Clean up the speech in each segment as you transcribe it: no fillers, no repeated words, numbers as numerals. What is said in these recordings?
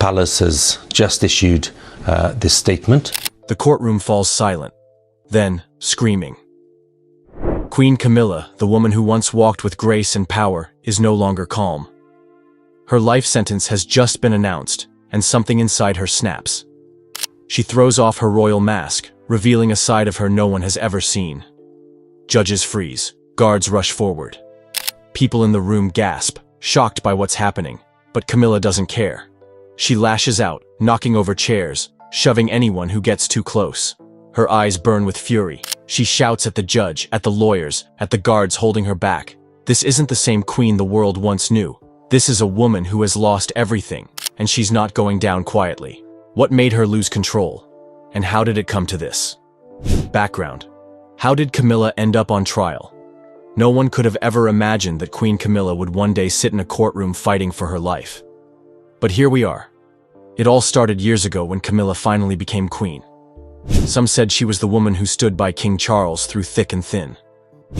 palace has just issued this statement. The courtroom falls silent, then screaming. Queen Camilla, the woman who once walked with grace and power, is no longer calm. Her life sentence has just been announced, and something inside her snaps. She throws off her royal mask, revealing a side of her no one has ever seen. Judges freeze. Guards rush forward. People in the room gasp, shocked by what's happening, but Camilla doesn't care. She lashes out, knocking over chairs, shoving anyone who gets too close. Her eyes burn with fury. She shouts at the judge, at the lawyers, at the guards holding her back. This isn't the same queen the world once knew. This is a woman who has lost everything, and she's not going down quietly. What made her lose control? And how did it come to this? Background. How did Camilla end up on trial? No one could have ever imagined that Queen Camilla would one day sit in a courtroom fighting for her life. But here we are. It all started years ago when Camilla finally became queen. Some said she was the woman who stood by King Charles through thick and thin.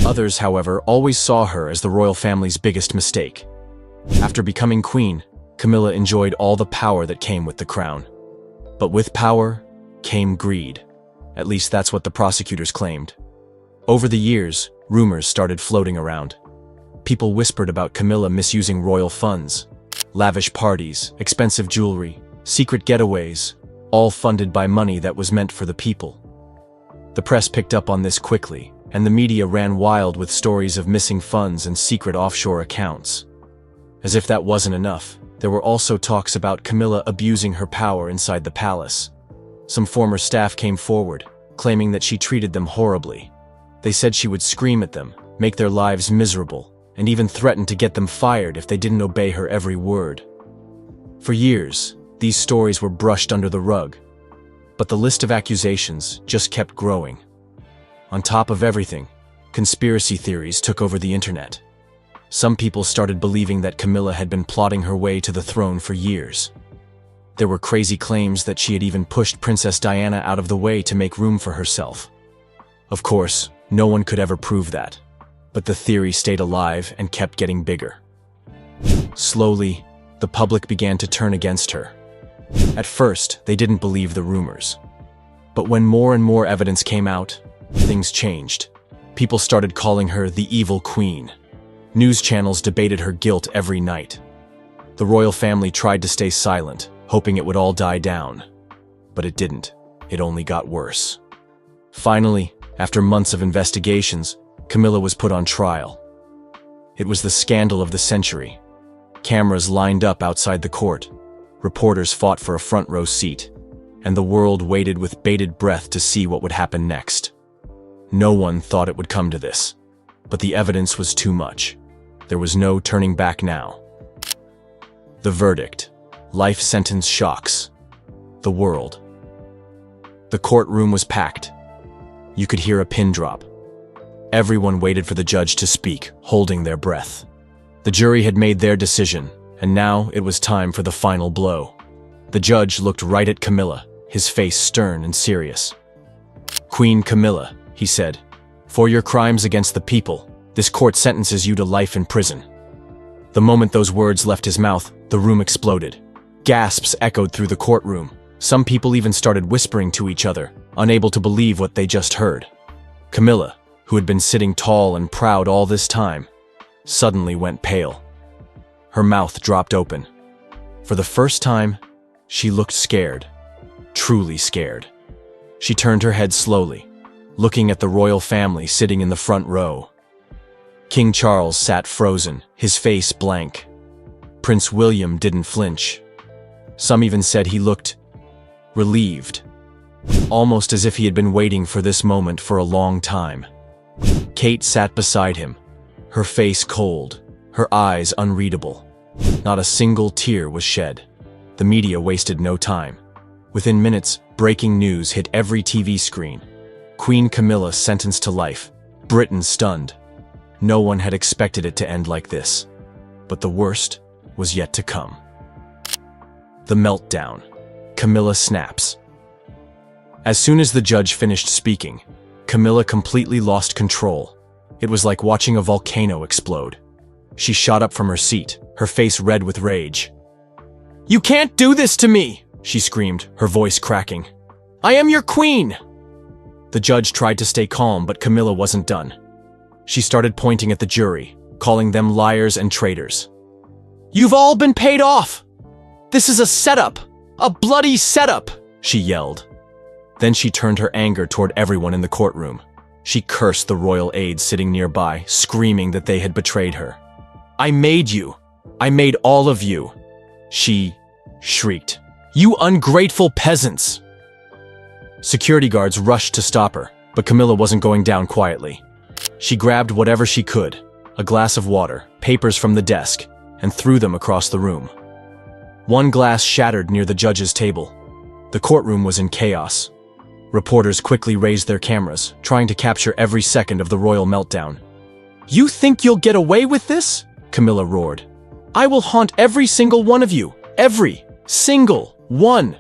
Others, however, always saw her as the royal family's biggest mistake. After becoming queen, Camilla enjoyed all the power that came with the crown. But with power came greed. At least that's what the prosecutors claimed. Over the years, rumors started floating around. People whispered about Camilla misusing royal funds. Lavish parties, expensive jewelry, secret getaways, all funded by money that was meant for the people. The press picked up on this quickly, and the media ran wild with stories of missing funds and secret offshore accounts. As if that wasn't enough, there were also talks about Camilla abusing her power inside the palace. Some former staff came forward, claiming that she treated them horribly. They said she would scream at them, make their lives miserable, and even threaten to get them fired if they didn't obey her every word. For years, these stories were brushed under the rug, but the list of accusations just kept growing. On top of everything, conspiracy theories took over the internet. Some people started believing that Camilla had been plotting her way to the throne for years. There were crazy claims that she had even pushed Princess Diana out of the way to make room for herself. Of course, no one could ever prove that, but the theory stayed alive and kept getting bigger. Slowly, the public began to turn against her. At first, they didn't believe the rumors. But when more and more evidence came out, things changed. People started calling her the evil queen. News channels debated her guilt every night. The royal family tried to stay silent, hoping it would all die down. But it didn't. It only got worse. Finally, after months of investigations, Camilla was put on trial. It was the scandal of the century. Cameras lined up outside the court. Reporters fought for a front row seat, and the world waited with bated breath to see what would happen next. No one thought it would come to this, but the evidence was too much. There was no turning back now. The verdict. Life sentence shocks the world. The courtroom was packed. You could hear a pin drop. Everyone waited for the judge to speak, holding their breath. The jury had made their decision, and now it was time for the final blow. The judge looked right at Camilla, his face stern and serious. "Queen Camilla," he said, "for your crimes against the people, this court sentences you to life in prison." The moment those words left his mouth, the room exploded. Gasps echoed through the courtroom. Some people even started whispering to each other, unable to believe what they just heard. Camilla, who had been sitting tall and proud all this time, suddenly went pale. Her mouth dropped open. For the first time, she looked scared, truly scared. She turned her head slowly, looking at the royal family sitting in the front row. King Charles sat frozen, his face blank. Prince William didn't flinch. Some even said he looked relieved, almost as if he had been waiting for this moment for a long time. Kate sat beside him, her face cold, her eyes unreadable. Not a single tear was shed. The media wasted no time. Within minutes, breaking news hit every TV screen. Queen Camilla sentenced to life. Britain stunned. No one had expected it to end like this. But the worst was yet to come. The meltdown. Camilla snaps. As soon as the judge finished speaking, Camilla completely lost control. It was like watching a volcano explode. She shot up from her seat, her face red with rage. "You can't do this to me!" she screamed, her voice cracking. "I am your queen!" The judge tried to stay calm, but Camilla wasn't done. She started pointing at the jury, calling them liars and traitors. "You've all been paid off! This is a setup! A bloody setup!" she yelled. Then she turned her anger toward everyone in the courtroom. She cursed the royal aides sitting nearby, screaming that they had betrayed her. "I made you! I made all of you!" she shrieked. "You ungrateful peasants!" Security guards rushed to stop her, but Camilla wasn't going down quietly. She grabbed whatever she could, a glass of water, papers from the desk, and threw them across the room. One glass shattered near the judge's table. The courtroom was in chaos. Reporters quickly raised their cameras, trying to capture every second of the royal meltdown. "You think you'll get away with this?" Camilla roared. "I will haunt every single one of you. Every single one."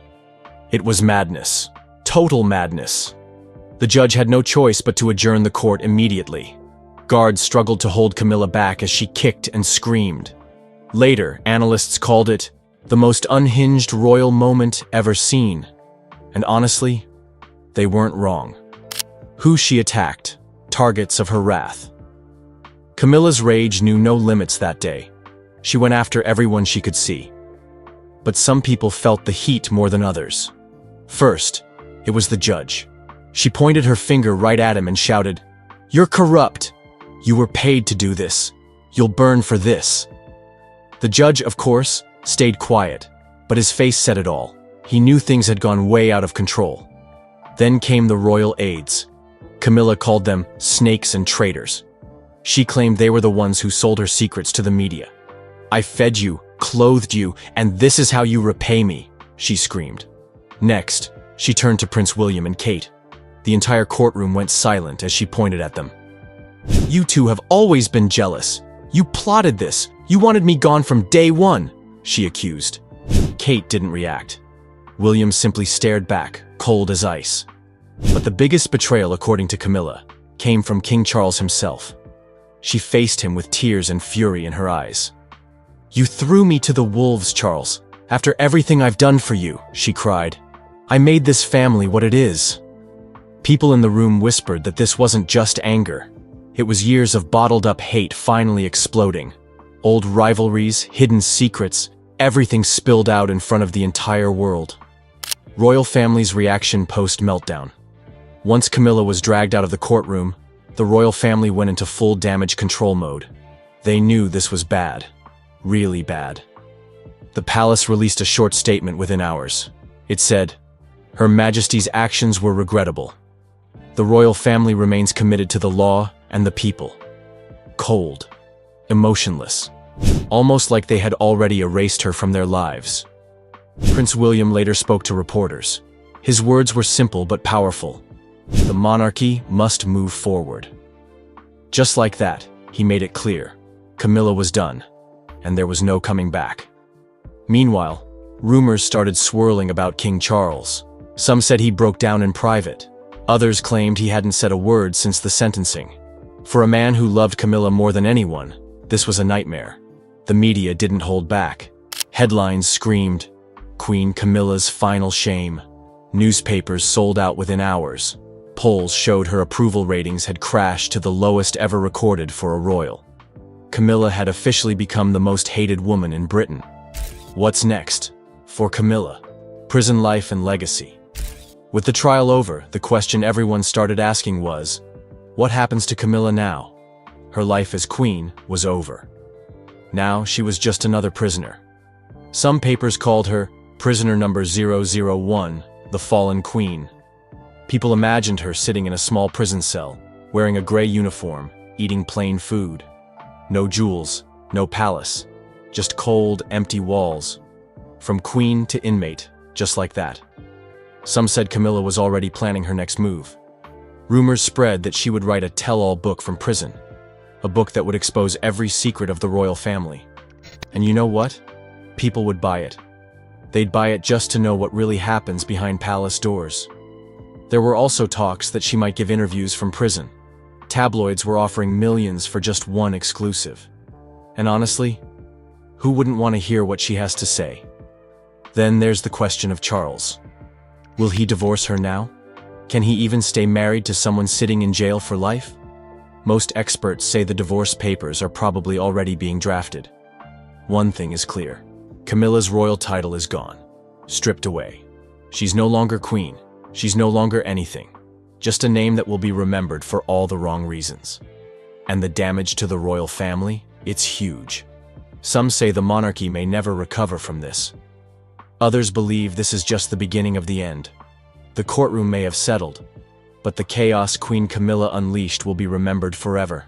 It was madness. Total madness. The judge had no choice but to adjourn the court immediately. Guards struggled to hold Camilla back as she kicked and screamed. Later, analysts called it the most unhinged royal moment ever seen. And honestly, they weren't wrong. Who she attacked, targets of her wrath. Camilla's rage knew no limits that day. She went after everyone she could see. But some people felt the heat more than others. First, it was the judge. She pointed her finger right at him and shouted, "You're corrupt! You were paid to do this. You'll burn for this." The judge, of course, stayed quiet, but his face said it all. He knew things had gone way out of control. Then came the royal aides. Camilla called them snakes and traitors. She claimed they were the ones who sold her secrets to the media. "I fed you, clothed you, and this is how you repay me," she screamed. Next, she turned to Prince William and Kate. The entire courtroom went silent as she pointed at them. "You two have always been jealous. You plotted this. You wanted me gone from day one," she accused. Kate didn't react. William simply stared back, cold as ice. But the biggest betrayal, according to Camilla, came from King Charles himself. She faced him with tears and fury in her eyes. "You threw me to the wolves, Charles, after everything I've done for you," she cried. "I made this family what it is." People in the room whispered that this wasn't just anger. It was years of bottled-up hate finally exploding. Old rivalries, hidden secrets, everything spilled out in front of the entire world. Royal family's reaction post-meltdown. Once Camilla was dragged out of the courtroom, the royal family went into full damage control mode. They knew this was bad. Really bad. The palace released a short statement within hours. It said, "Her Majesty's actions were regrettable. The royal family remains committed to the law and the people." Cold. Emotionless. Almost like they had already erased her from their lives. Prince William later spoke to reporters. His words were simple but powerful. The monarchy must move forward. Just like that, he made it clear. Camilla was done, and there was no coming back. Meanwhile, rumors started swirling about King Charles. Some said he broke down in private. Others claimed he hadn't said a word since the sentencing. For a man who loved Camilla more than anyone, this was a nightmare. The media didn't hold back. Headlines screamed, "Queen Camilla's final shame." Newspapers sold out within hours. Polls showed her approval ratings had crashed to the lowest ever recorded for a royal. Camilla had officially become the most hated woman in Britain. What's next? For Camilla, prison life and legacy. With the trial over, the question everyone started asking was, what happens to Camilla now? Her life as queen was over. Now she was just another prisoner. Some papers called her prisoner number 001, the fallen queen. People imagined her sitting in a small prison cell, wearing a gray uniform, eating plain food. No jewels, no palace, just cold, empty walls. From queen to inmate, just like that. Some said Camilla was already planning her next move. Rumors spread that she would write a tell-all book from prison, a book that would expose every secret of the royal family. And you know what? People would buy it. They'd buy it just to know what really happens behind palace doors. There were also talks that she might give interviews from prison. Tabloids were offering millions for just one exclusive. And honestly, who wouldn't want to hear what she has to say? Then there's the question of Charles. Will he divorce her now? Can he even stay married to someone sitting in jail for life? Most experts say the divorce papers are probably already being drafted. One thing is clear. Camilla's royal title is gone. Stripped away. She's no longer queen. She's no longer anything. Just a name that will be remembered for all the wrong reasons. And the damage to the royal family? It's huge. Some say the monarchy may never recover from this. Others believe this is just the beginning of the end. The courtroom may have settled, but the chaos Queen Camilla unleashed will be remembered forever.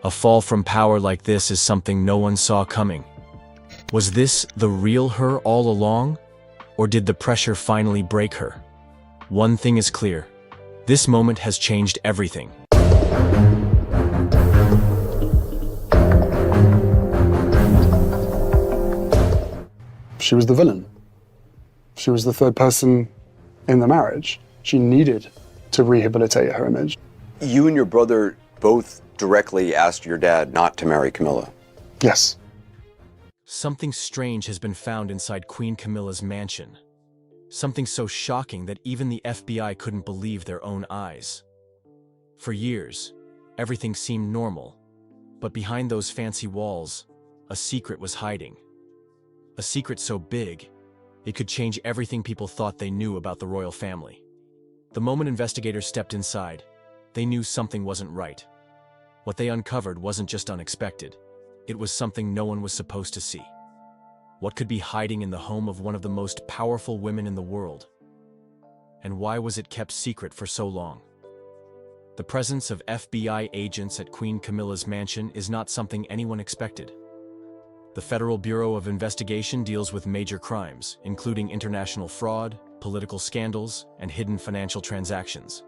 A fall from power like this is something no one saw coming. Was this the real her all along? Or did the pressure finally break her? One thing is clear. This moment has changed everything. She was the villain. She was the third person in the marriage. She needed to rehabilitate her image. You and your brother both directly asked your dad not to marry Camilla. Yes. Something strange has been found inside Queen Camilla's mansion. Something so shocking that even the FBI couldn't believe their own eyes. For years, everything seemed normal, but behind those fancy walls, a secret was hiding. A secret so big, it could change everything people thought they knew about the royal family. The moment investigators stepped inside, they knew something wasn't right. What they uncovered wasn't just unexpected. It was something no one was supposed to see. What could be hiding in the home of one of the most powerful women in the world? And why was it kept secret for so long? The presence of FBI agents at Queen Camilla's mansion is not something anyone expected. The Federal Bureau of Investigation deals with major crimes, including international fraud, political scandals, and hidden financial transactions.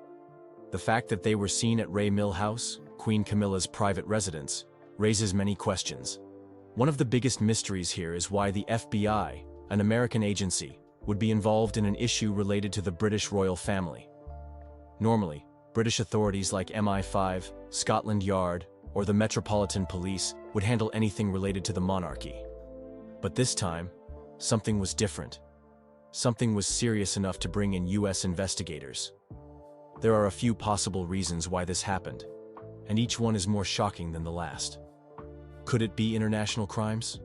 The fact that they were seen at Ray Mill House, Queen Camilla's private residence, raises many questions. One of the biggest mysteries here is why the FBI, an American agency, would be involved in an issue related to the British royal family. Normally, British authorities like MI5, Scotland Yard, or the Metropolitan Police would handle anything related to the monarchy. But this time, something was different. Something was serious enough to bring in US investigators. There are a few possible reasons why this happened, and each one is more shocking than the last. Could it be international crimes?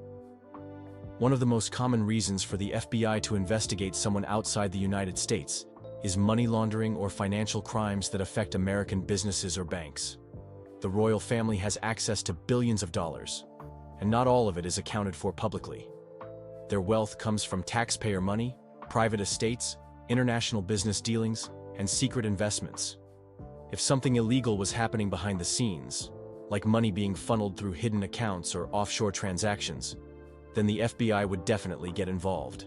One of the most common reasons for the FBI to investigate someone outside the United States is money laundering or financial crimes that affect American businesses or banks. The royal family has access to billions of dollars, and not all of it is accounted for publicly. Their wealth comes from taxpayer money, private estates, international business dealings, and secret investments. If something illegal was happening behind the scenes, like money being funneled through hidden accounts or offshore transactions, then the FBI would definitely get involved.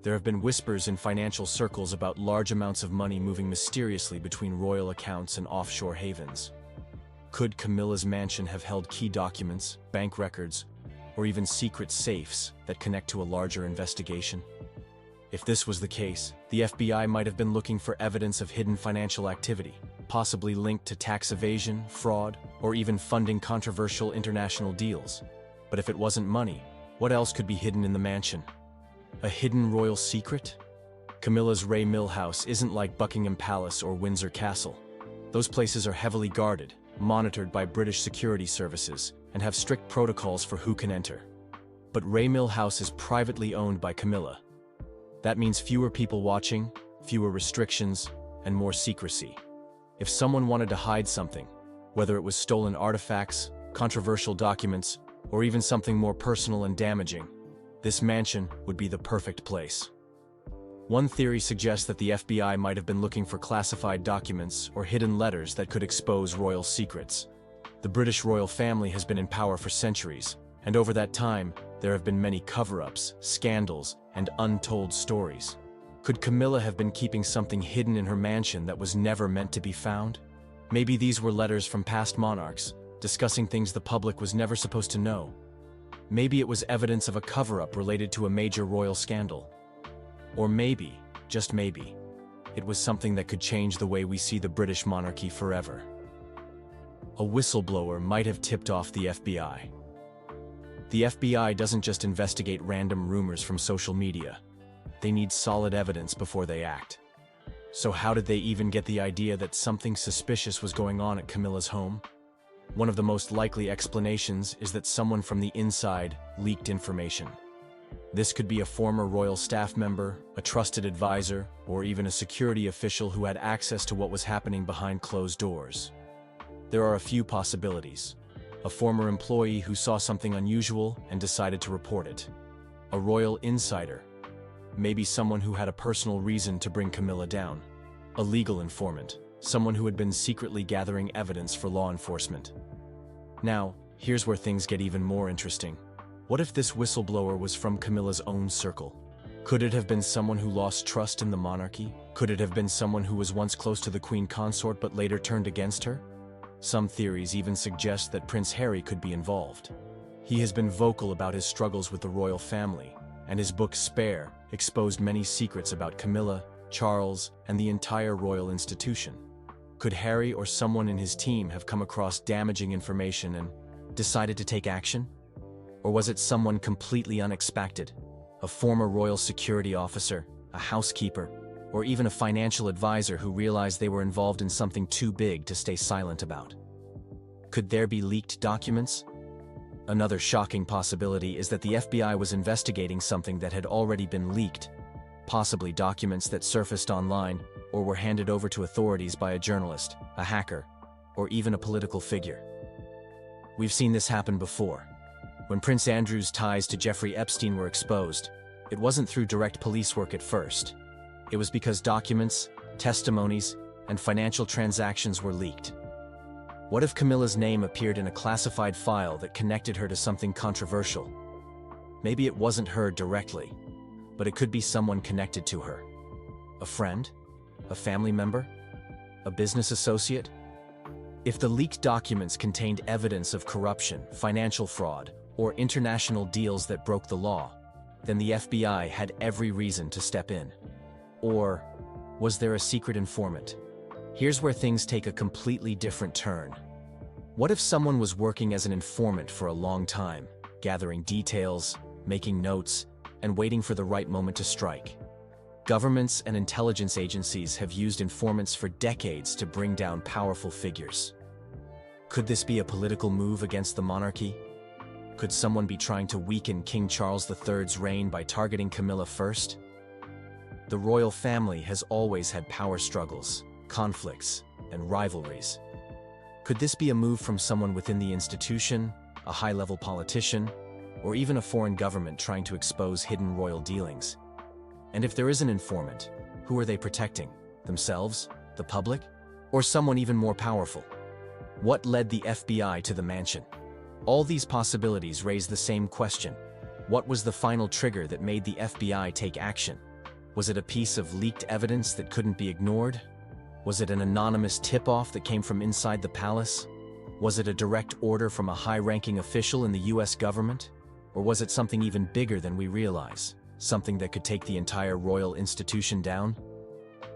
There have been whispers in financial circles about large amounts of money moving mysteriously between royal accounts and offshore havens. Could Camilla's mansion have held key documents, bank records, or even secret safes that connect to a larger investigation? If this was the case, the FBI might have been looking for evidence of hidden financial activity, possibly linked to tax evasion, fraud, or even funding controversial international deals. But if it wasn't money, what else could be hidden in the mansion? A hidden royal secret? Camilla's Ray Mill House isn't like Buckingham Palace or Windsor Castle. Those places are heavily guarded, monitored by British security services, and have strict protocols for who can enter. But Ray Mill House is privately owned by Camilla. That means fewer people watching, fewer restrictions, and more secrecy. If someone wanted to hide something, whether it was stolen artifacts, controversial documents, or even something more personal and damaging, this mansion would be the perfect place. One theory suggests that the FBI might have been looking for classified documents or hidden letters that could expose royal secrets. The British royal family has been in power for centuries, and over that time, there have been many cover-ups, scandals, and untold stories. Could Camilla have been keeping something hidden in her mansion that was never meant to be found? Maybe these were letters from past monarchs, discussing things the public was never supposed to know. Maybe it was evidence of a cover-up related to a major royal scandal. Or maybe, just maybe, it was something that could change the way we see the British monarchy forever. A whistleblower might have tipped off the FBI. The FBI doesn't just investigate random rumors from social media. they need solid evidence before they act. So how did they even get the idea that something suspicious was going on at Camilla's home? One of the most likely explanations is that someone from the inside leaked information. This could be a former royal staff member, a trusted advisor, or even a security official who had access to what was happening behind closed doors. There are a few possibilities. A former employee who saw something unusual and decided to report it. A royal insider. Maybe someone who had a personal reason to bring Camilla down. A legal informant. Someone who had been secretly gathering evidence for law enforcement. Now, here's where things get even more interesting. What if this whistleblower was from Camilla's own circle? Could it have been someone who lost trust in the monarchy? Could it have been someone who was once close to the Queen Consort but later turned against her? Some theories even suggest that Prince Harry could be involved. He has been vocal about his struggles with the royal family, and his book Spare exposed many secrets about Camilla, Charles, and the entire royal institution. Could Harry or someone in his team have come across damaging information and decided to take action? Or was it someone completely unexpected? A former royal security officer, a housekeeper, or even a financial advisor who realized they were involved in something too big to stay silent about? Could there be leaked documents? Another shocking possibility is that the FBI was investigating something that had already been leaked, possibly documents that surfaced online or were handed over to authorities by a journalist, a hacker, or even a political figure. We've seen this happen before. When Prince Andrew's ties to Jeffrey Epstein were exposed, it wasn't through direct police work at first. It was because documents, testimonies, and financial transactions were leaked. What if Camilla's name appeared in a classified file that connected her to something controversial? Maybe it wasn't her directly, but it could be someone connected to her. A friend? A family member? A business associate? If the leaked documents contained evidence of corruption, financial fraud, or international deals that broke the law, then the FBI had every reason to step in. Or was there a secret informant? Here's where things take a completely different turn. What if someone was working as an informant for a long time, gathering details, making notes, and waiting for the right moment to strike? Governments and intelligence agencies have used informants for decades to bring down powerful figures. Could this be a political move against the monarchy? Could someone be trying to weaken King Charles III's reign by targeting Camilla first? The royal family has always had power struggles, conflicts, and rivalries. Could this be a move from someone within the institution, a high-level politician, or even a foreign government trying to expose hidden royal dealings? And if there is an informant, who are they protecting? Themselves? The public? Or someone even more powerful? What led the FBI to the mansion? All these possibilities raise the same question. What was the final trigger that made the FBI take action? Was it a piece of leaked evidence that couldn't be ignored? Was it an anonymous tip-off that came from inside the palace? Was it a direct order from a high-ranking official in the US government? Or was it something even bigger than we realize? Something that could take the entire royal institution down?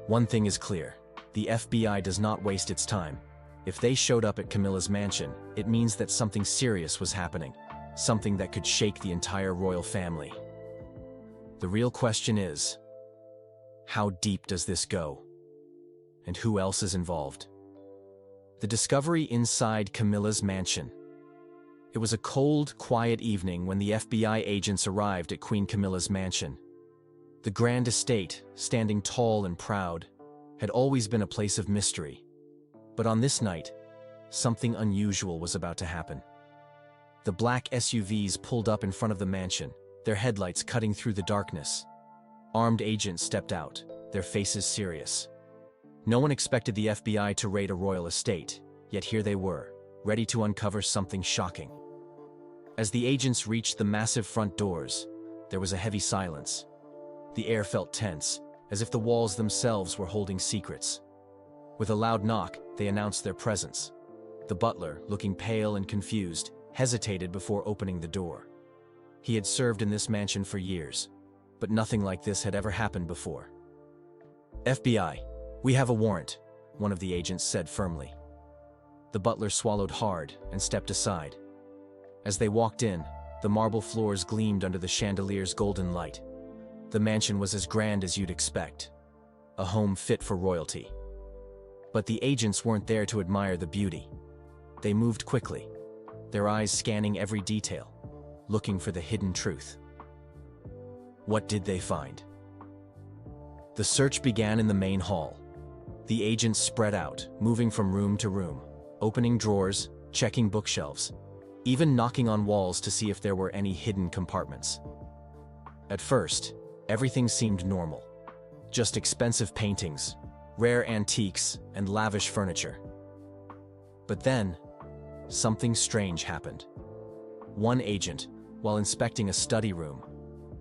One thing is clear. The FBI does not waste its time. If they showed up at Camilla's mansion, it means that something serious was happening. Something that could shake the entire royal family. The real question is, how deep does this go? And who else is involved? The discovery inside Camilla's mansion. It was a cold, quiet evening when the FBI agents arrived at Queen Camilla's mansion. The grand estate, standing tall and proud, had always been a place of mystery. But on this night, something unusual was about to happen. The black SUVs pulled up in front of the mansion, their headlights cutting through the darkness. Armed agents stepped out, their faces serious. No one expected the FBI to raid a royal estate, yet here they were, ready to uncover something shocking. As the agents reached the massive front doors, there was a heavy silence. The air felt tense, as if the walls themselves were holding secrets. With a loud knock, they announced their presence. The butler, looking pale and confused, hesitated before opening the door. He had served in this mansion for years, but nothing like this had ever happened before. FBI, we have a warrant, one of the agents said firmly. The butler swallowed hard and stepped aside. As they walked in, the marble floors gleamed under the chandelier's golden light. The mansion was as grand as you'd expect, a home fit for royalty. But the agents weren't there to admire the beauty. They moved quickly, their eyes scanning every detail, looking for the hidden truth. What did they find? The search began in the main hall. The agents spread out, moving from room to room, opening drawers, checking bookshelves, even knocking on walls to see if there were any hidden compartments. At first, everything seemed normal. Just expensive paintings, rare antiques, and lavish furniture. But then, something strange happened. One agent, while inspecting a study room,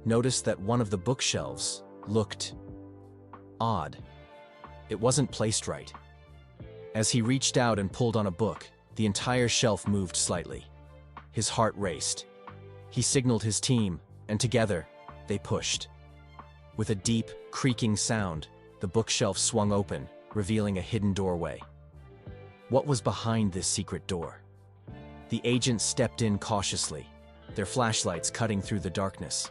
noticed that one of the bookshelves looked odd. It wasn't placed right. As he reached out and pulled on a book, the entire shelf moved slightly. His heart raced. He signaled his team, and together, they pushed. With a deep, creaking sound, the bookshelf swung open, revealing a hidden doorway. What was behind this secret door? The agents stepped in cautiously, their flashlights cutting through the darkness.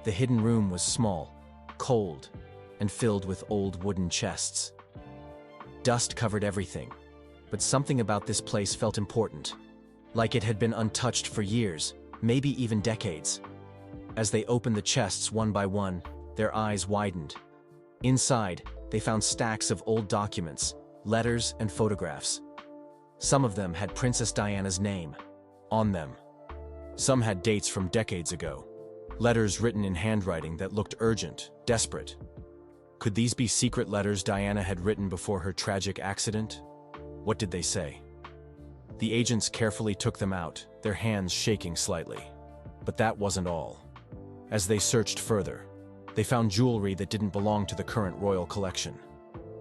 The hidden room was small, cold, and filled with old wooden chests. Dust covered everything, but something about this place felt important, like it had been untouched for years, maybe even decades. As they opened the chests one by one, their eyes widened. Inside, they found stacks of old documents, letters, and photographs. Some of them had Princess Diana's name on them. Some had dates from decades ago, letters written in handwriting that looked urgent, desperate. Could these be secret letters Diana had written before her tragic accident? What did they say? The agents carefully took them out, their hands shaking slightly. But that wasn't all. As they searched further, they found jewelry that didn't belong to the current royal collection.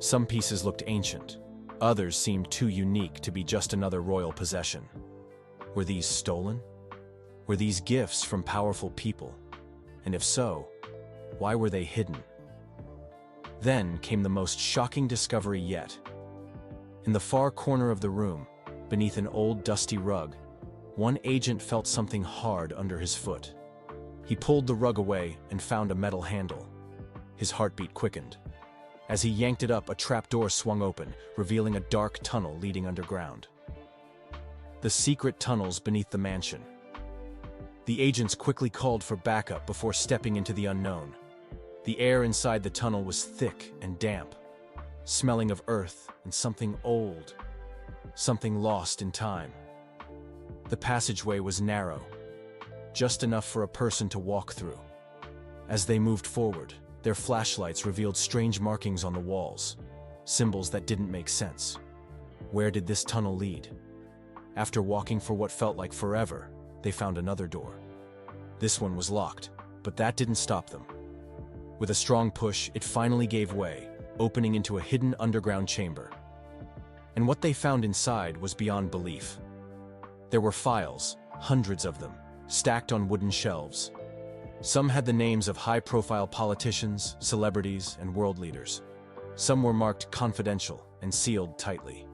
Some pieces looked ancient. Others seemed too unique to be just another royal possession. Were these stolen? Were these gifts from powerful people? And if so, why were they hidden? Then came the most shocking discovery yet. In the far corner of the room, beneath an old dusty rug, one agent felt something hard under his foot. He pulled the rug away and found a metal handle. His heartbeat quickened. As he yanked it up, a trapdoor swung open, revealing a dark tunnel leading underground. The secret tunnels beneath the mansion. The agents quickly called for backup before stepping into the unknown. The air inside the tunnel was thick and damp, smelling of earth and something old, something lost in time. The passageway was narrow, just enough for a person to walk through. As they moved forward, their flashlights revealed strange markings on the walls, symbols that didn't make sense. Where did this tunnel lead? After walking for what felt like forever, they found another door. This one was locked, but that didn't stop them. With a strong push, it finally gave way, opening into a hidden underground chamber. And what they found inside was beyond belief. There were files, hundreds of them, stacked on wooden shelves. Some had the names of high-profile politicians, celebrities, and world leaders. Some were marked confidential and sealed tightly.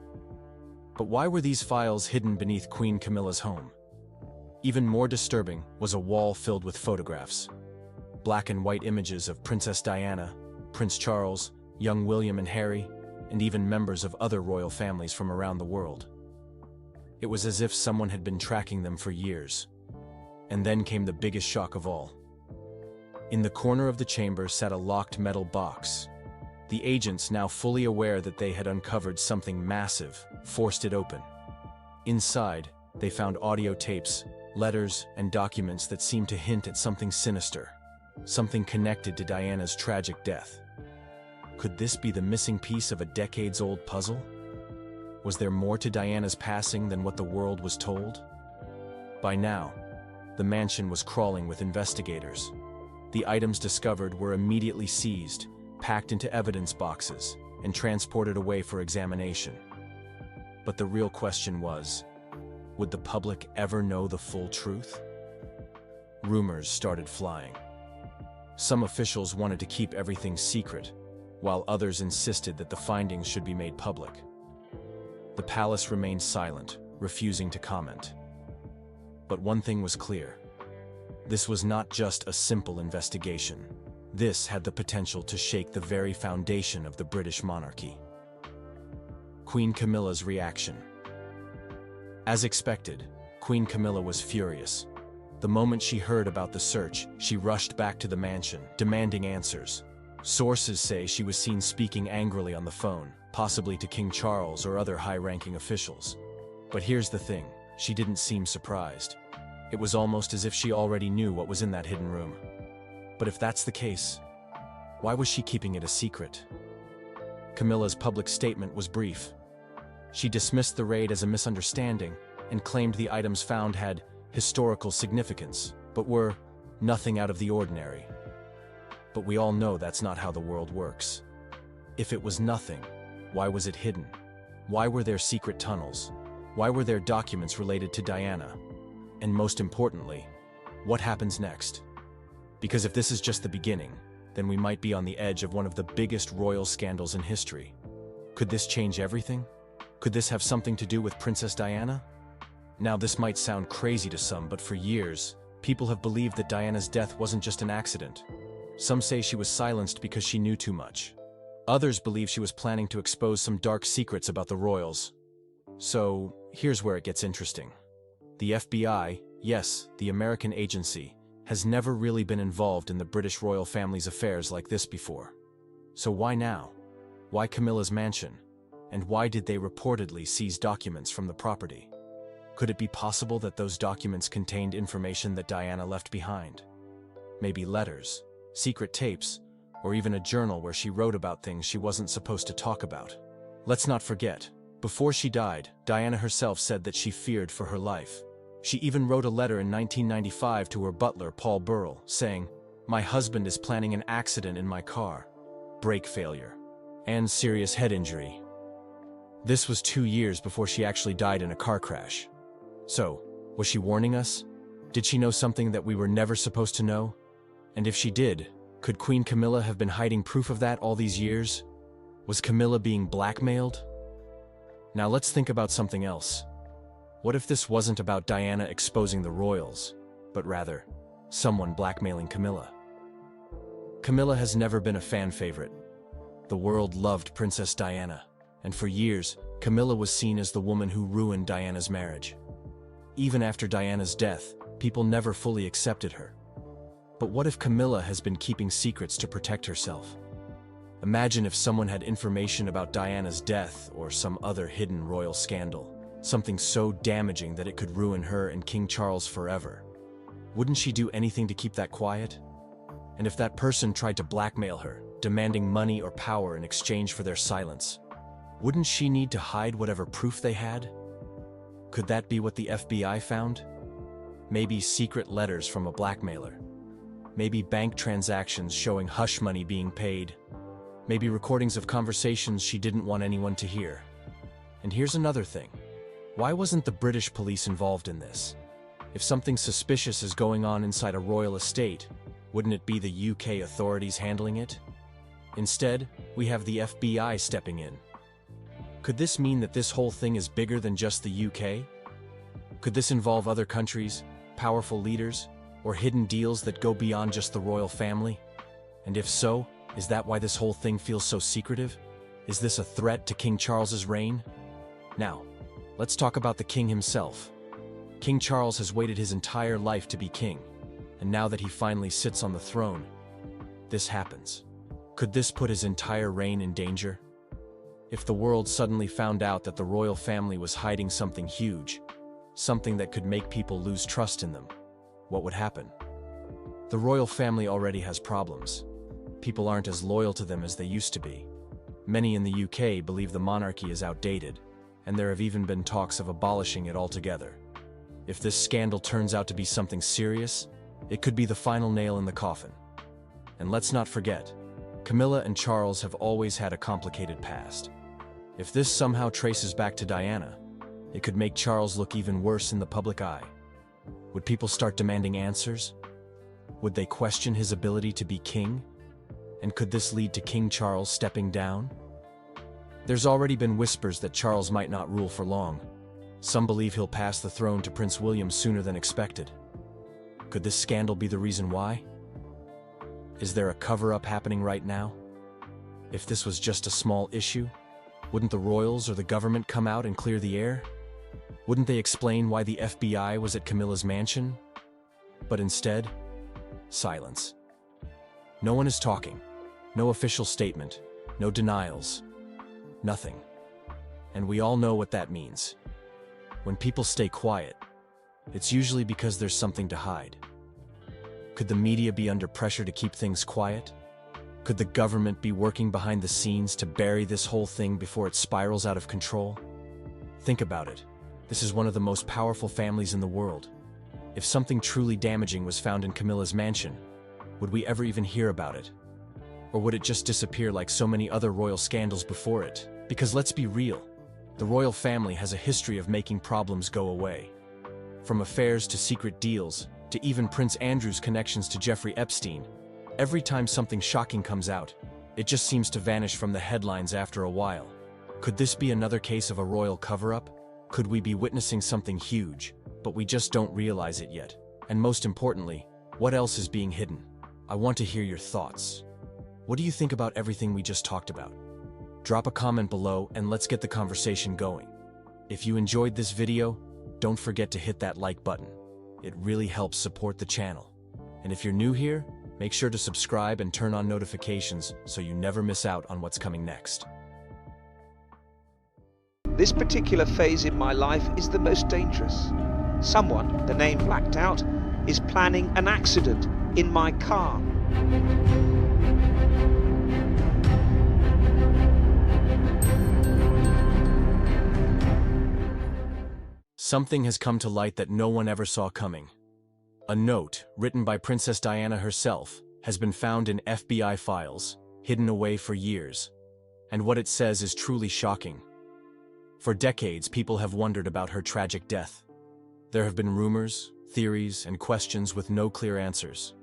But why were these files hidden beneath Queen Camilla's home? Even more disturbing was a wall filled with photographs. Black and white images of Princess Diana, Prince Charles, young William and Harry, and even members of other royal families from around the world. It was as if someone had been tracking them for years. And then came the biggest shock of all. In the corner of the chamber sat a locked metal box. The agents, now fully aware that they had uncovered something massive, forced it open. Inside, they found audio tapes, letters, and documents that seemed to hint at something sinister, something connected to Diana's tragic death. Could this be the missing piece of a decades-old puzzle? Was there more to Diana's passing than what the world was told? By now, the mansion was crawling with investigators. The items discovered were immediately seized, packed into evidence boxes, and transported away for examination. But the real question was, would the public ever know the full truth? Rumors started flying. Some officials wanted to keep everything secret, while others insisted that the findings should be made public. The palace remained silent, refusing to comment. But one thing was clear. This was not just a simple investigation. This had the potential to shake the very foundation of the British monarchy. Queen Camilla's reaction. As expected, Queen Camilla was furious. The moment she heard about the search, she rushed back to the mansion, demanding answers. Sources say she was seen speaking angrily on the phone, possibly to King Charles or other high-ranking officials. But here's the thing, she didn't seem surprised. It was almost as if she already knew what was in that hidden room. But if that's the case, why was she keeping it a secret? Camilla's public statement was brief. She dismissed the raid as a misunderstanding and claimed the items found had historical significance, but were nothing out of the ordinary. But we all know that's not how the world works. If it was nothing, why was it hidden? Why were there secret tunnels? Why were there documents related to Diana? And most importantly, what happens next? Because if this is just the beginning, then we might be on the edge of one of the biggest royal scandals in history. Could this change everything? Could this have something to do with Princess Diana? Now, this might sound crazy to some, but for years, people have believed that Diana's death wasn't just an accident. Some say she was silenced because she knew too much. Others believe she was planning to expose some dark secrets about the royals. So, here's where it gets interesting. The FBI, yes, the American agency, has never really been involved in the British royal family's affairs like this before. So why now? Why Camilla's mansion? And why did they reportedly seize documents from the property? Could it be possible that those documents contained information that Diana left behind? Maybe letters, secret tapes, or even a journal where she wrote about things she wasn't supposed to talk about. Let's not forget, before she died, Diana herself said that she feared for her life. She even wrote a letter in 1995 to her butler, Paul Burrell, saying, "My husband is planning an accident in my car, brake failure, and serious head injury." This was 2 years before she actually died in a car crash. So, was she warning us? Did she know something that we were never supposed to know? And if she did, could Queen Camilla have been hiding proof of that all these years? Was Camilla being blackmailed? Now let's think about something else. What if this wasn't about Diana exposing the royals, but rather, someone blackmailing Camilla? Camilla has never been a fan favorite. The world loved Princess Diana, and for years, Camilla was seen as the woman who ruined Diana's marriage. Even after Diana's death, people never fully accepted her. But what if Camilla has been keeping secrets to protect herself? Imagine if someone had information about Diana's death or some other hidden royal scandal, something so damaging that it could ruin her and King Charles forever. Wouldn't she do anything to keep that quiet? And if that person tried to blackmail her, demanding money or power in exchange for their silence, wouldn't she need to hide whatever proof they had? Could that be what the FBI found? Maybe secret letters from a blackmailer. Maybe bank transactions showing hush money being paid. Maybe recordings of conversations she didn't want anyone to hear. And here's another thing. Why wasn't the British police involved in this? If something suspicious is going on inside a royal estate, wouldn't it be the UK authorities handling it? Instead, we have the FBI stepping in. Could this mean that this whole thing is bigger than just the UK? Could this involve other countries, powerful leaders, or hidden deals that go beyond just the royal family? And if so, is that why this whole thing feels so secretive? Is this a threat to King Charles's reign? Now, let's talk about the king himself. King Charles has waited his entire life to be king, and now that he finally sits on the throne, this happens. Could this put his entire reign in danger? If the world suddenly found out that the royal family was hiding something huge, something that could make people lose trust in them, what would happen? The royal family already has problems. People aren't as loyal to them as they used to be. Many in the UK believe the monarchy is outdated, and there have even been talks of abolishing it altogether. If this scandal turns out to be something serious, it could be the final nail in the coffin. And let's not forget, Camilla and Charles have always had a complicated past. If this somehow traces back to Diana, it could make Charles look even worse in the public eye. Would people start demanding answers? Would they question his ability to be king? And could this lead to King Charles stepping down? There's already been whispers that Charles might not rule for long. Some believe he'll pass the throne to Prince William sooner than expected. Could this scandal be the reason why? Is there a cover-up happening right now? If this was just a small issue, wouldn't the royals or the government come out and clear the air? Wouldn't they explain why the FBI was at Camilla's mansion? But instead, silence. No one is talking. No official statement. No denials. Nothing. And we all know what that means. When people stay quiet, it's usually because there's something to hide. Could the media be under pressure to keep things quiet? Could the government be working behind the scenes to bury this whole thing before it spirals out of control? Think about it. This is one of the most powerful families in the world. If something truly damaging was found in Camilla's mansion, would we ever even hear about it? Or would it just disappear like so many other royal scandals before it? Because let's be real, the royal family has a history of making problems go away. From affairs to secret deals, to even Prince Andrew's connections to Jeffrey Epstein, every time something shocking comes out, it just seems to vanish from the headlines after a while. Could this be another case of a royal cover-up? Could we be witnessing something huge, but we just don't realize it yet? And most importantly, what else is being hidden? I want to hear your thoughts. What do you think about everything we just talked about? Drop a comment below and let's get the conversation going. If you enjoyed this video, don't forget to hit that like button. It really helps support the channel. And if you're new here, make sure to subscribe and turn on notifications so you never miss out on what's coming next. This particular phase in my life is the most dangerous. Someone, the name blacked out, is planning an accident in my car. Something has come to light that no one ever saw coming. A note, written by Princess Diana herself, has been found in FBI files, hidden away for years. And what it says is truly shocking. For decades, people have wondered about her tragic death. There have been rumors, theories, and questions with no clear answers.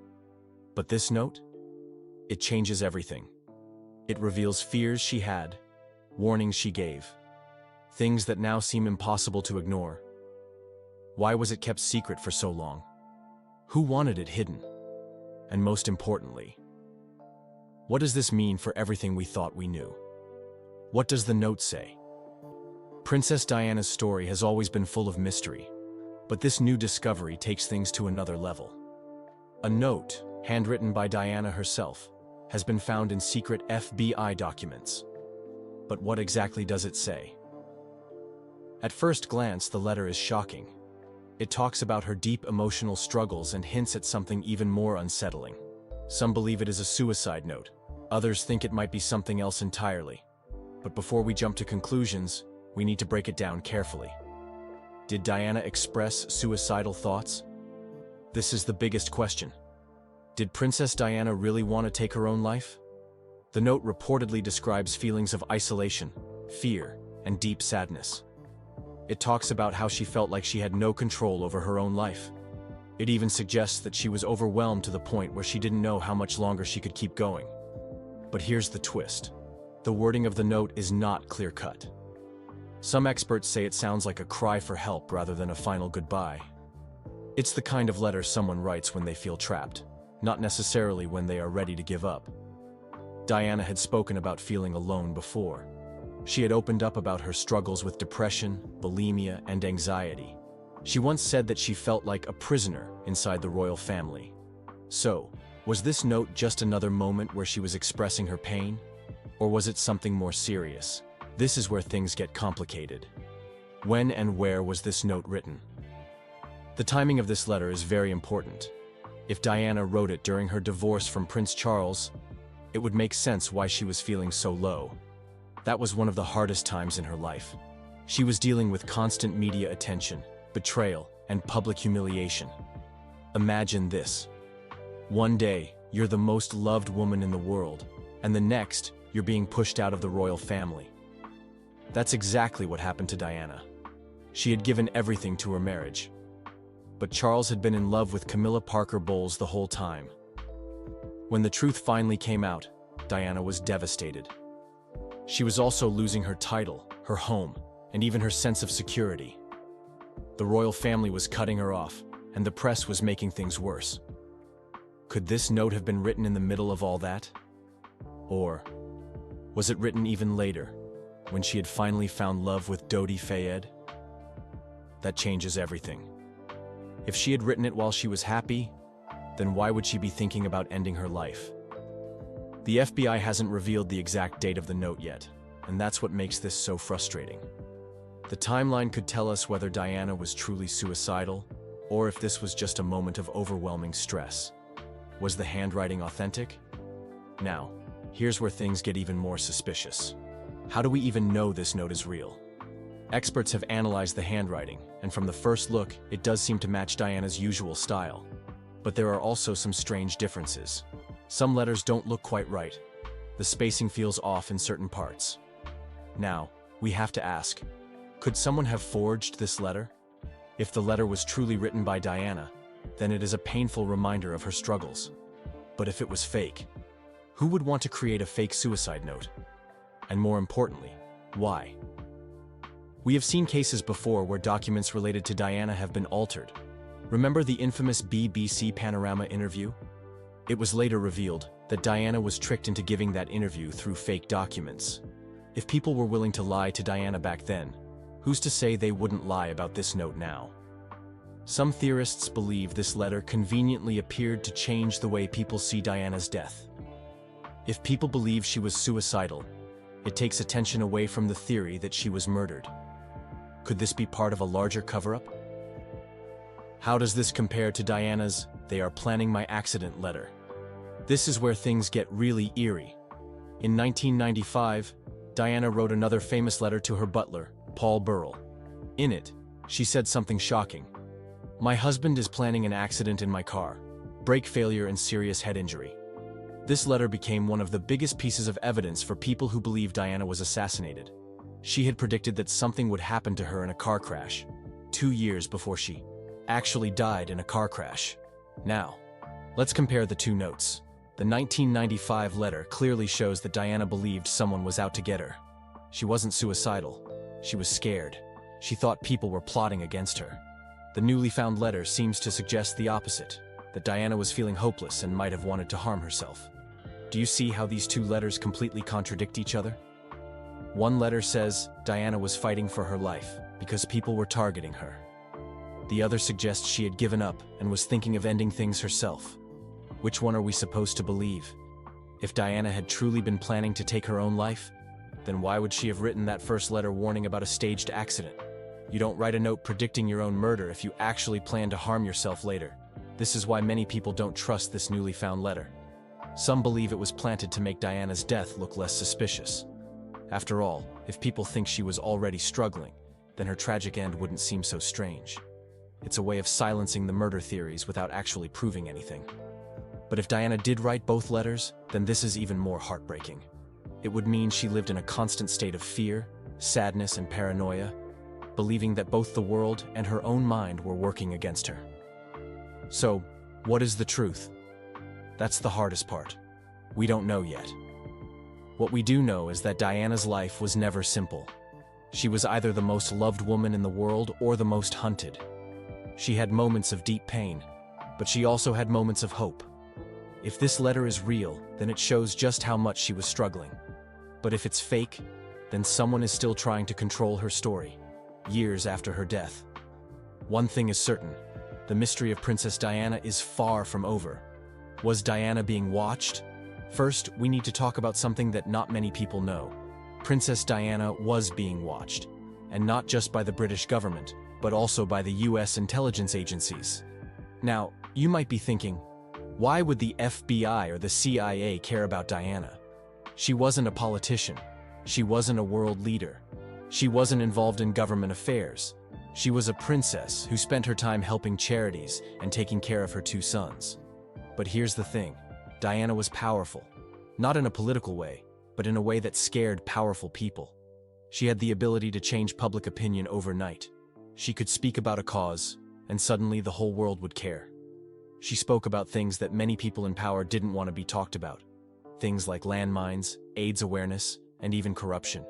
But this note? It changes everything. It reveals fears she had, warnings she gave, things that now seem impossible to ignore. Why was it kept secret for so long? Who wanted it hidden? And most importantly, what does this mean for everything we thought we knew? What does the note say? Princess Diana's story has always been full of mystery, but this new discovery takes things to another level. A note, handwritten by Diana herself, has been found in secret FBI documents. But what exactly does it say? At first glance, the letter is shocking. It talks about her deep emotional struggles and hints at something even more unsettling. Some believe it is a suicide note. Others think it might be something else entirely. But before we jump to conclusions, we need to break it down carefully. Did Diana express suicidal thoughts? This is the biggest question. Did Princess Diana really want to take her own life? The note reportedly describes feelings of isolation, fear, and deep sadness. It talks about how she felt like she had no control over her own life. It even suggests that she was overwhelmed to the point where she didn't know how much longer she could keep going. But here's the twist. The wording of the note is not clear-cut. Some experts say it sounds like a cry for help rather than a final goodbye. It's the kind of letter someone writes when they feel trapped, not necessarily when they are ready to give up. Diana had spoken about feeling alone before. She had opened up about her struggles with depression, bulimia, and anxiety. She once said that she felt like a prisoner inside the royal family. So, was this note just another moment where she was expressing her pain? Or was it something more serious? This is where things get complicated. When and where was this note written? The timing of this letter is very important. If Diana wrote it during her divorce from Prince Charles, it would make sense why she was feeling so low. That was one of the hardest times in her life. She was dealing with constant media attention, betrayal, and public humiliation. Imagine this. One day, you're the most loved woman in the world, and the next, you're being pushed out of the royal family. That's exactly what happened to Diana. She had given everything to her marriage. But Charles had been in love with Camilla Parker Bowles the whole time. When the truth finally came out, Diana was devastated. She was also losing her title, her home, and even her sense of security. The royal family was cutting her off, and the press was making things worse. Could this note have been written in the middle of all that? Or was it written even later, when she had finally found love with Dodi Fayed? That changes everything. If she had written it while she was happy, then why would she be thinking about ending her life? The FBI hasn't revealed the exact date of the note yet, and that's what makes this so frustrating. The timeline could tell us whether Diana was truly suicidal, or if this was just a moment of overwhelming stress. Was the handwriting authentic? Now, here's where things get even more suspicious. How do we even know this note is real? Experts have analyzed the handwriting, and from the first look, it does seem to match Diana's usual style. But there are also some strange differences. Some letters don't look quite right. The spacing feels off in certain parts. Now, we have to ask, could someone have forged this letter? If the letter was truly written by Diana, then it is a painful reminder of her struggles. But if it was fake, who would want to create a fake suicide note? And more importantly, why? We have seen cases before where documents related to Diana have been altered. Remember the infamous BBC Panorama interview? It was later revealed that Diana was tricked into giving that interview through fake documents. If people were willing to lie to Diana back then, who's to say they wouldn't lie about this note now? Some theorists believe this letter conveniently appeared to change the way people see Diana's death. If people believe she was suicidal, it takes attention away from the theory that she was murdered. Could this be part of a larger cover-up? How does this compare to Diana's "they are planning my accident" letter? This is where things get really eerie. In 1995, Diana wrote another famous letter to her butler, Paul Burrell. In it, she said something shocking. "My husband is planning an accident in my car, brake failure and serious head injury." This letter became one of the biggest pieces of evidence for people who believe Diana was assassinated. She had predicted that something would happen to her in a car crash, 2 years before she actually died in a car crash. Now, let's compare the two notes. The 1995 letter clearly shows that Diana believed someone was out to get her. She wasn't suicidal. She was scared. She thought people were plotting against her. The newly found letter seems to suggest the opposite, that Diana was feeling hopeless and might have wanted to harm herself. Do you see how these two letters completely contradict each other? One letter says Diana was fighting for her life because people were targeting her. The other suggests she had given up and was thinking of ending things herself. Which one are we supposed to believe? If Diana had truly been planning to take her own life, then why would she have written that first letter warning about a staged accident? You don't write a note predicting your own murder if you actually plan to harm yourself later. This is why many people don't trust this newly found letter. Some believe it was planted to make Diana's death look less suspicious. After all, if people think she was already struggling, then her tragic end wouldn't seem so strange. It's a way of silencing the murder theories without actually proving anything. But if Diana did write both letters, then this is even more heartbreaking. It would mean she lived in a constant state of fear, sadness, and paranoia, believing that both the world and her own mind were working against her. So, what is the truth? That's the hardest part. We don't know yet. What we do know is that Diana's life was never simple. She was either the most loved woman in the world or the most hunted. She had moments of deep pain, but she also had moments of hope. If this letter is real, then it shows just how much she was struggling. But if it's fake, then someone is still trying to control her story, years after her death. One thing is certain, the mystery of Princess Diana is far from over. Was Diana being watched? First, we need to talk about something that not many people know. Princess Diana was being watched, and not just by the British government, but also by the US intelligence agencies. Now, you might be thinking, why would the FBI or the CIA care about Diana? She wasn't a politician. She wasn't a world leader. She wasn't involved in government affairs. She was a princess who spent her time helping charities and taking care of her 2 sons. But here's the thing, Diana was powerful. Not in a political way, but in a way that scared powerful people. She had the ability to change public opinion overnight. She could speak about a cause, and suddenly the whole world would care. She spoke about things that many people in power didn't want to be talked about. Things like landmines, AIDS awareness, and even corruption.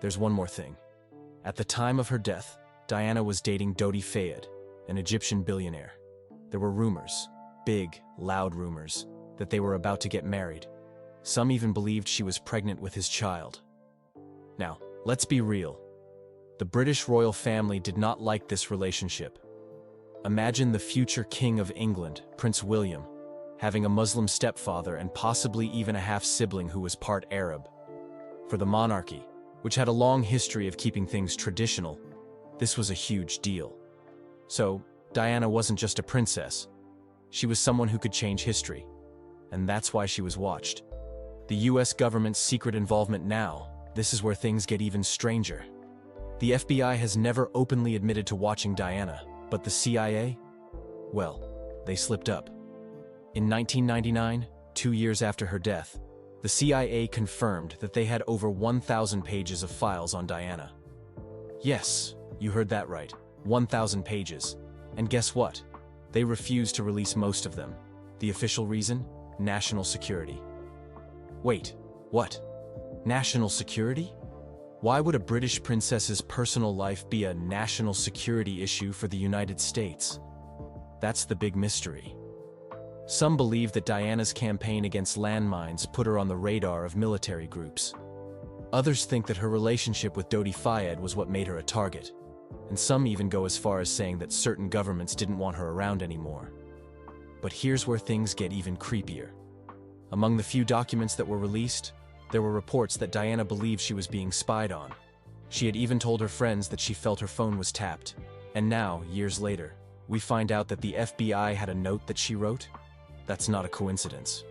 There's one more thing. At the time of her death, Diana was dating Dodi Fayed, an Egyptian billionaire. There were rumors. big, loud rumors that they were about to get married. Some even believed she was pregnant with his child. Now, let's be real. The British royal family did not like this relationship. Imagine the future King of England, Prince William, having a Muslim stepfather and possibly even a half-sibling who was part Arab. For the monarchy, which had a long history of keeping things traditional, this was a huge deal. So, Diana wasn't just a princess. She was someone who could change history. And that's why she was watched. The US government's secret involvement now, this is where things get even stranger. The FBI has never openly admitted to watching Diana, but the CIA? Well, they slipped up. In 1999, 2 years after her death, the CIA confirmed that they had over 1,000 pages of files on Diana. Yes, you heard that right, 1,000 pages. And guess what? They refused to release most of them. The official reason? National security. Wait, what? National security? Why would a British princess's personal life be a national security issue for the United States? That's the big mystery. Some believe that Diana's campaign against landmines put her on the radar of military groups. Others think that her relationship with Dodi Fayed was what made her a target. And some even go as far as saying that certain governments didn't want her around anymore. But here's where things get even creepier. Among the few documents that were released, there were reports that Diana believed she was being spied on. She had even told her friends that she felt her phone was tapped. And now, years later, we find out that the FBI had a note that she wrote? That's not a coincidence.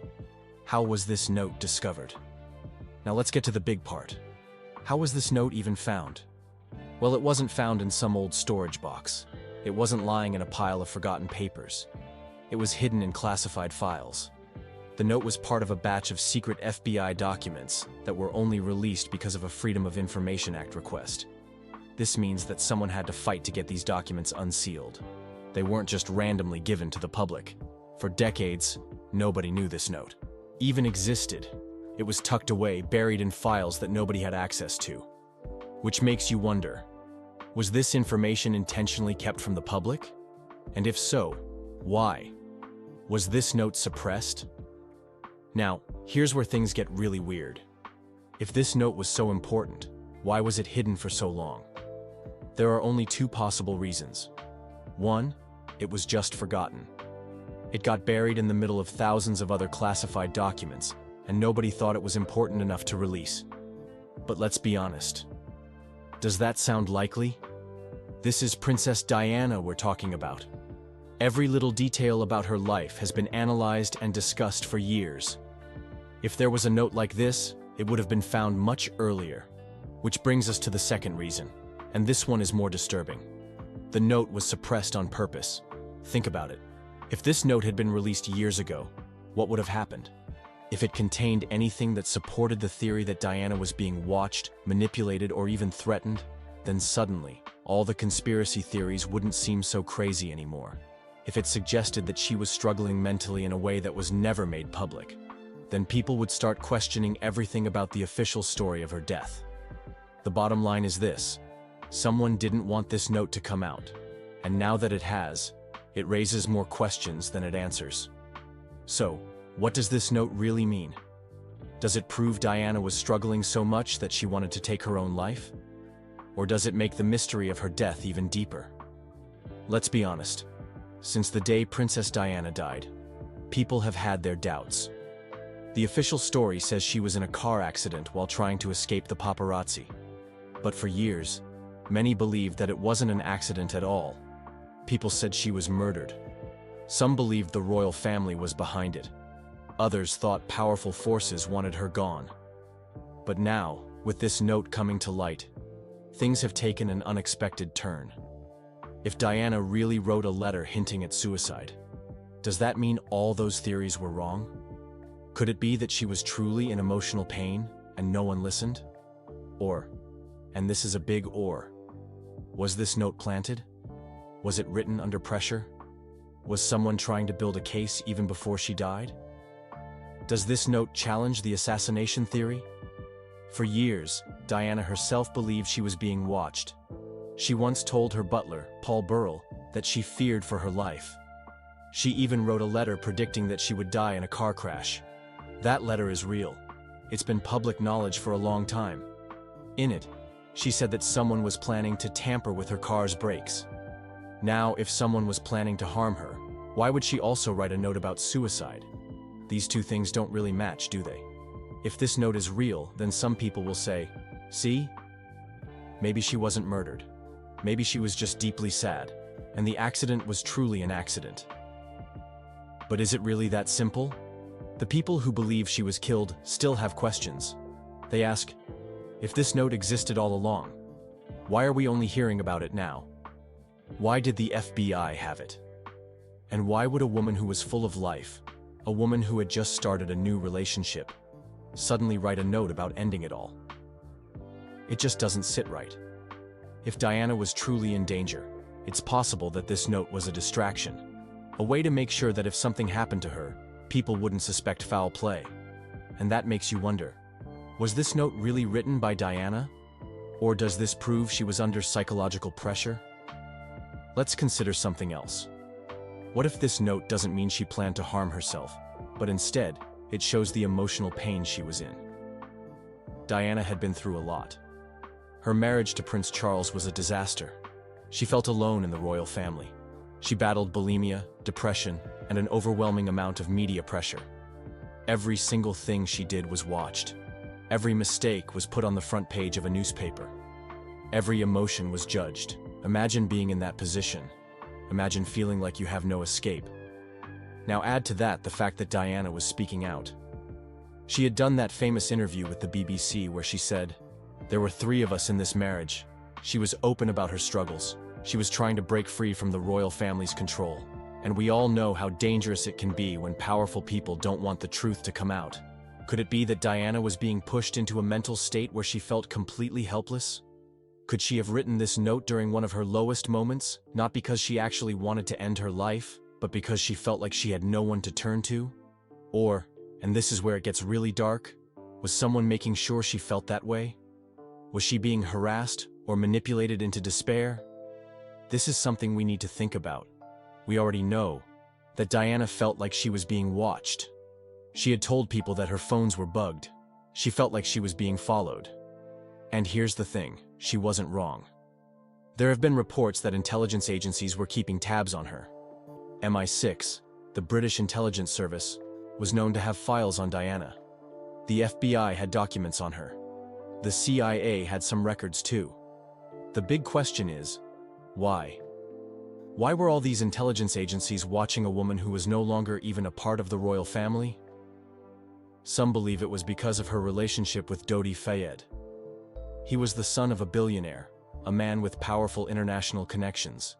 How was this note discovered? Now let's get to the big part. How was this note even found? Well, it wasn't found in some old storage box. It wasn't lying in a pile of forgotten papers. It was hidden in classified files. The note was part of a batch of secret FBI documents that were only released because of a Freedom of Information Act request. This means that someone had to fight to get these documents unsealed. They weren't just randomly given to the public. For decades, nobody knew this note even existed. It was tucked away, buried in files that nobody had access to. Which makes you wonder, was this information intentionally kept from the public? And if so, why? Was this note suppressed? Now, here's where things get really weird. If this note was so important, why was it hidden for so long? There are only two possible reasons. One, it was just forgotten. It got buried in the middle of thousands of other classified documents, and nobody thought it was important enough to release. But let's be honest. Does that sound likely? This is Princess Diana we're talking about. Every little detail about her life has been analyzed and discussed for years. If there was a note like this, it would have been found much earlier. Which brings us to the second reason, and this one is more disturbing. The note was suppressed on purpose. Think about it. If this note had been released years ago, what would have happened? If it contained anything that supported the theory that Diana was being watched, manipulated, or even threatened, then suddenly, all the conspiracy theories wouldn't seem so crazy anymore. If it suggested that she was struggling mentally in a way that was never made public, then people would start questioning everything about the official story of her death. The bottom line is this: someone didn't want this note to come out, and now that it has, it raises more questions than it answers. So, what does this note really mean? Does it prove Diana was struggling so much that she wanted to take her own life? Or does it make the mystery of her death even deeper? Let's be honest. Since the day Princess Diana died, people have had their doubts. The official story says she was in a car accident while trying to escape the paparazzi. But for years, many believed that it wasn't an accident at all. People said she was murdered. Some believed the royal family was behind it. Others thought powerful forces wanted her gone. But now, with this note coming to light, things have taken an unexpected turn. If Diana really wrote a letter hinting at suicide, does that mean all those theories were wrong? Could it be that she was truly in emotional pain and no one listened? Or, and this is a big or, was this note planted? Was it written under pressure? Was someone trying to build a case even before she died? Does this note challenge the assassination theory? For years, Diana herself believed she was being watched. She once told her butler, Paul Burrell, that she feared for her life. She even wrote a letter predicting that she would die in a car crash. That letter is real. It's been public knowledge for a long time. In it, she said that someone was planning to tamper with her car's brakes. Now, if someone was planning to harm her, why would she also write a note about suicide? These two things don't really match, do they? If this note is real, then some people will say, see? Maybe she wasn't murdered. Maybe she was just deeply sad, and the accident was truly an accident. But is it really that simple? The people who believe she was killed still have questions. They ask, if this note existed all along, why are we only hearing about it now? Why did the FBI have it? And why would a woman who was full of life, a woman who had just started a new relationship, suddenly write a note about ending it all? It just doesn't sit right. If Diana was truly in danger, it's possible that this note was a distraction, a way to make sure that if something happened to her, people wouldn't suspect foul play. And that makes you wonder, was this note really written by Diana? Or does this prove she was under psychological pressure? Let's consider something else. What if this note doesn't mean she planned to harm herself, but instead, it shows the emotional pain she was in? Diana had been through a lot. Her marriage to Prince Charles was a disaster. She felt alone in the royal family. She battled bulimia, depression, and an overwhelming amount of media pressure. Every single thing she did was watched. Every mistake was put on the front page of a newspaper. Every emotion was judged. Imagine being in that position. Imagine feeling like you have no escape. Now add to that the fact that Diana was speaking out. She had done that famous interview with the BBC where she said, "There were 3 of us in this marriage." She was open about her struggles. She was trying to break free from the royal family's control. And we all know how dangerous it can be when powerful people don't want the truth to come out. Could it be that Diana was being pushed into a mental state where she felt completely helpless? Could she have written this note during one of her lowest moments, not because she actually wanted to end her life, but because she felt like she had no one to turn to? Or, and this is where it gets really dark, was someone making sure she felt that way? Was she being harassed or manipulated into despair? This is something we need to think about. We already know that Diana felt like she was being watched. She had told people that her phones were bugged. She felt like she was being followed. And here's the thing, she wasn't wrong. There have been reports that intelligence agencies were keeping tabs on her. MI6, the British intelligence service, was known to have files on Diana. The FBI had documents on her. The CIA had some records too. The big question is, why? Why were all these intelligence agencies watching a woman who was no longer even a part of the royal family? Some believe it was because of her relationship with Dodi Fayed. He was the son of a billionaire, a man with powerful international connections.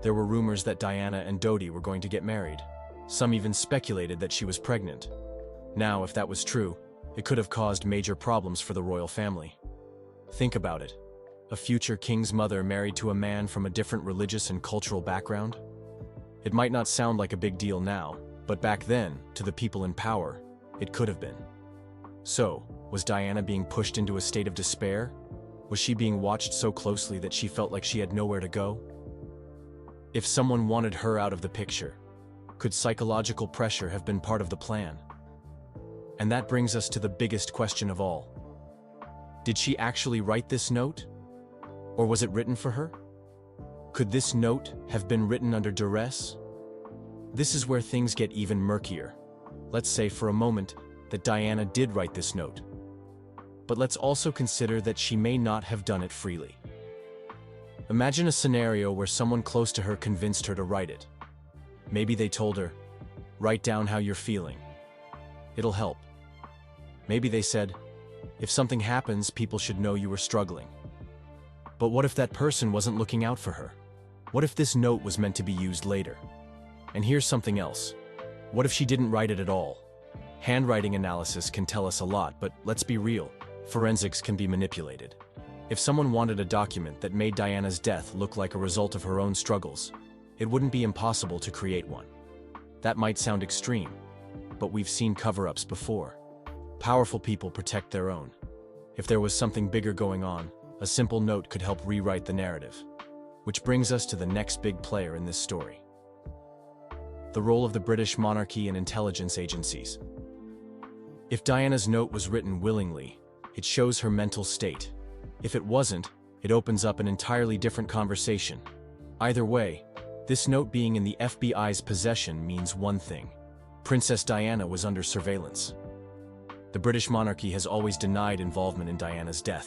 There were rumors that Diana and Dodi were going to get married. Some even speculated that she was pregnant. Now, if that was true, it could have caused major problems for the royal family. Think about it. A future king's mother married to a man from a different religious and cultural background? It might not sound like a big deal now, but back then, to the people in power, it could have been. So, was Diana being pushed into a state of despair? Was she being watched so closely that she felt like she had nowhere to go? If someone wanted her out of the picture, could psychological pressure have been part of the plan? And that brings us to the biggest question of all. Did she actually write this note? Or was it written for her? Could this note have been written under duress? This is where things get even murkier. Let's say for a moment that Diana did write this note. But let's also consider that she may not have done it freely. Imagine a scenario where someone close to her convinced her to write it. Maybe they told her, "Write down how you're feeling. It'll help." Maybe they said, "If something happens, people should know you were struggling." But what if that person wasn't looking out for her? What if this note was meant to be used later? And here's something else. What if she didn't write it at all? Handwriting analysis can tell us a lot, but let's be real. Forensics can be manipulated. If someone wanted a document that made Diana's death look like a result of her own struggles, it wouldn't be impossible to create one. That might sound extreme, but we've seen cover-ups before. Powerful people protect their own. If there was something bigger going on, a simple note could help rewrite the narrative. Which brings us to the next big player in this story. the role of the British monarchy and intelligence agencies. If Diana's note was written willingly, it shows her mental state. If it wasn't, it opens up an entirely different conversation. Either way, this note being in the FBI's possession means one thing: Princess Diana was under surveillance. The British monarchy has always denied involvement in Diana's death.